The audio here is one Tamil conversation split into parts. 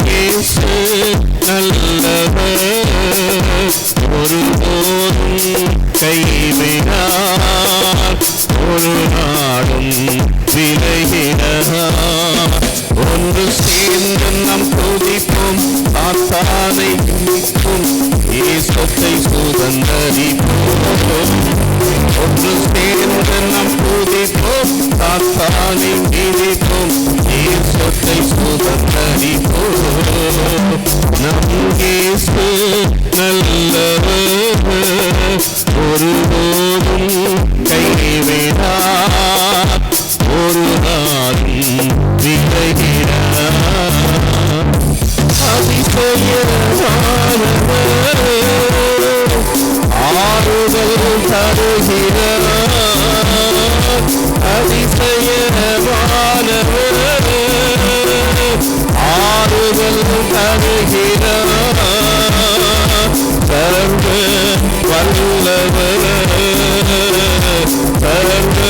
இயேசு நல்லவர், ஒருபோதும் கைவிடார், ஒரு நாளும் விலகினார். ஒன்று சேர்ந்து நாம் துதிப்போம், சாத்தானை ஜெயிப்போம், இயேசுவை சுதந்தரிப்போம். ஒன்று சேர்ந்து நாம் துதிப்போம், சாத்தானை ஜெயிப்போம், இயேசுவை சுதந்தரிப்போம். நம் இயேசு நல்லவர், ஒருபோதும் கைவிடார், ஒரு நாளும் விலகிடார். அதிசயமானவர், ஆறுதல் தருகிறார். அதிசயமானவர், ஆறுதல் தருகிறார். சர்வ வல்லவர், சர்வ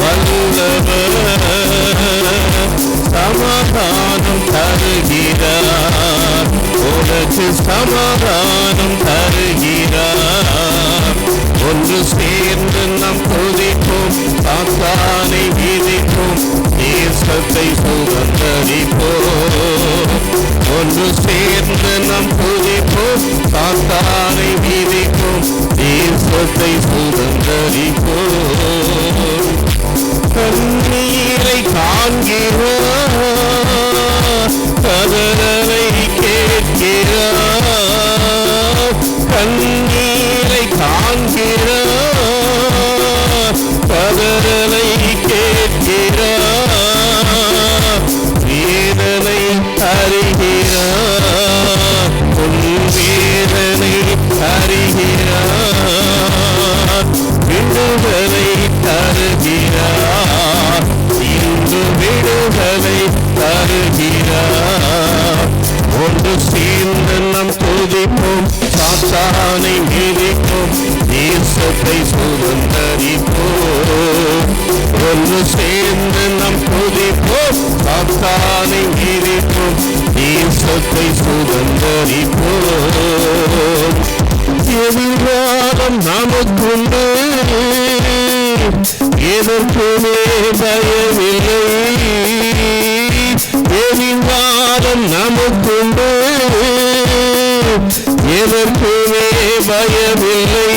வல்லவர், சமாதானம் தருகிறார். உனக்கு சமாதானம் தருகிறார். ஒன்று சேர்ந்து நாம் துதிப்போம், சாத்தானை மிதிப்போம், இயேசுவை சுதந்தரிப்போம். ஒன்று சேர்ந்து நாம் துதிப்போம், சாத்தானை மிதிப்போம், இயேசுவை சுதந்தரிப்போம். கண்ணீரை காண்கிறார், கதறலை கேட்கிறார். கண்ணீரை காண்கிறார், கதறலை கேட்கிறார். வேதனை அறிகிறார், உன் வேதனை அறிகிறார். விடுதலை தருகிறார், இன்று விடுதலை தருகிறார். ஒன்று சேர்ந்து நாம் துதிப்போம், சாத்தானை மிதிப்போம், இயேசுவை சுதந்தரிப்போம். ஒன்று சேர்ந்து நாம் துதிப்போம், சாத்தானை மிதிப்போம், இயேசுவை சுதந்தரிப்போம். எதிர்காலம் நமக்குண்டு, எதற்குமே பயமில்லை. எதிர்காலம் நமக்குண்டு, எதற்குமே பயமில்லை.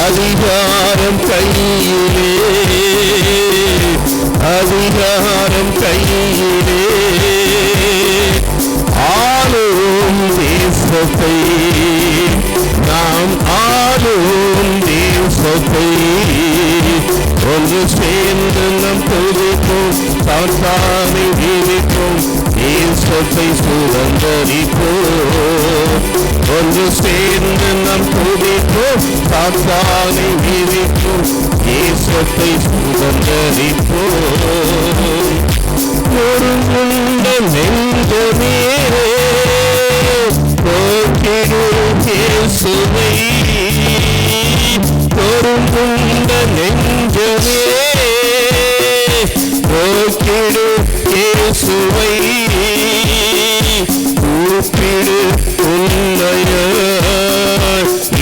அதிகாரம் கையிலே, அதிகாரம் கையிலே, ஆளும் தேசத்தை நாம் ஆளும் தேசத்தை. ஒன்று சேர்ந்து நாம் துதிப்போம், சாத்தானை மிதிப்போம், இயேசுவை சுதந்தரிப்போம். ஒன்று சேர்ந்து நாம் துதிப்போம், சாத்தானை மிதிப்போம், இயேசுவை சுதந்தரிப்போம். ஒரு உண்ட நெஞ்சமே போக்கிடு இயேசுவை, ஒரு உண்ட நெஞ்சமே போக்கிடு இயேசுவை. கூப்பிடு உன்னையாய்,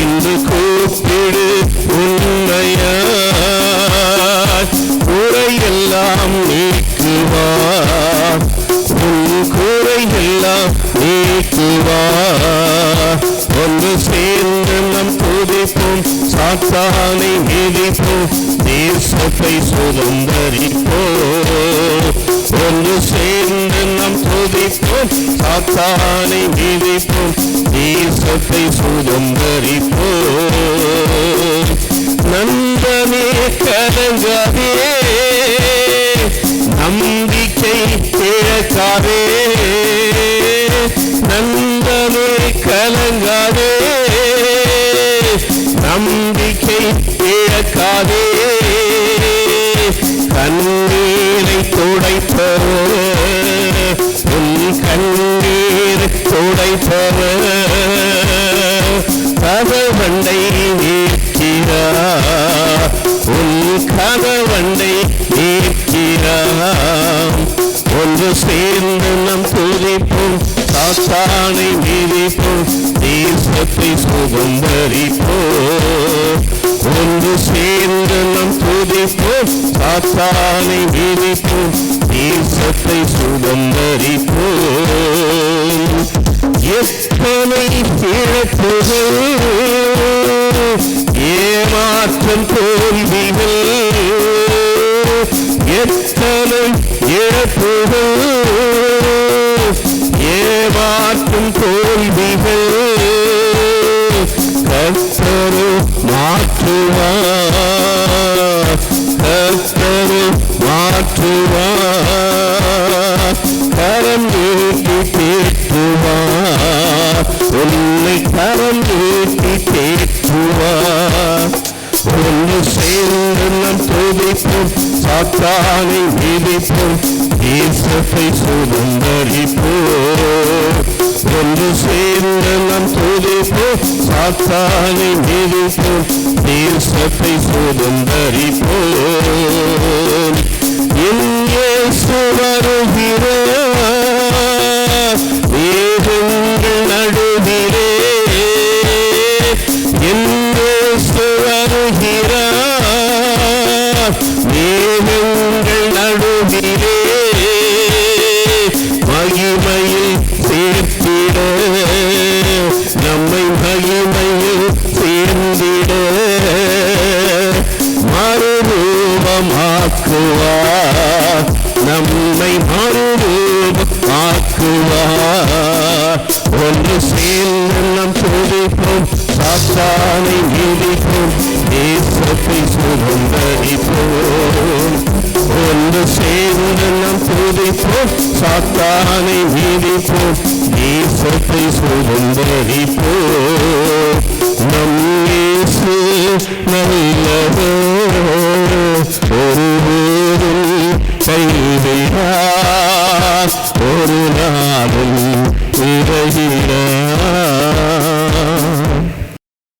இன்று கூப்பிடு உன்னையாய். குறையெல்லாம் நீக்குவார், உன் குறையெல்லாம் நீக்குவார். ஒன்று சேர்ந்து நாம் துதிப்போம், சாத்தானை மிதிப்போம், இயேசுவை சுதந்தரிப்போம். ஒன்று சேர்ந்து நாம் துதிப்போம், சாத்தானை மிதிப்போம், இயேசுவை சுதந்தரிப்போம். நண்பனே கலங்காதே, நம்பிக்கை இழக்காதே. நண்பனே கலங்காதே, நம்பிக்கை இழக்காதே. கண்ணீரை துடைப்பவர், உன் கண்ணீர் துடைப்பவர். கதவண்டை நீக்கிறார், உன் கதவண்டை நீக்கிறார். ஒன்று ஒன்று சேர்ந்து நம் துதிப்போம், சாத்தானை மீதிப்போம், தேசத்தை சுதந்தரிப்போம். ஒன்று சேர்ந்து நம் துதிப்போம், சாத்தானை மீதிப்போம், தேசத்தை சுதந்தரிப்போம். எத்தனை இழப்புகள், ஏமாற்றம் தோல்விகள், எத்தனை இழப்புகள், ஏமாற்றும் தோல்விகள், கர்த்தர் மாற்றுவார், கர்த்தர் மாற்றுவார், கரம் நீட்டி தேற்றுவார், உன்னை கரம் நீட்டி தேற்றுவார். ஒன்று சேர்ந்து நம் துதிப்போம், சாத்தானை மீதிப்போம், தேசத்தை சுதந்தரிப்போம். ஒன்று சேர்ந்து நம் துதிப்போம், சாத்தானை மீதிப்போம், தேசத்தை சுதந்தரிப்போம். என் இயேசு வருகிறார், மேகங்கள் நடுவிலே, என் இயேசு வருகிறார், மேகங்கள் நடுவிலே, மகிமையில் சேர்த்திட, நம்மை மகிமையில் சேர்ந்திட, மறுரூபமாக்குவார், நம்மை மறுரூபமாக்குவார். ஒன்று சேர்ந்து நம் துதிப்போம், சாத்தானை மீதிப்போம், தேசத்தை சுதந்தரிப்போம். ஒன்று சேர்ந்து நம் துதிப்போம், சாத்தானை மீதிப்போம், தேசத்தை சுதந்தரிப்போம். நம் இயேசு நல்லவர், ஒருவரும் கைவிடார், ஒரு நாளும் விலகிடார்.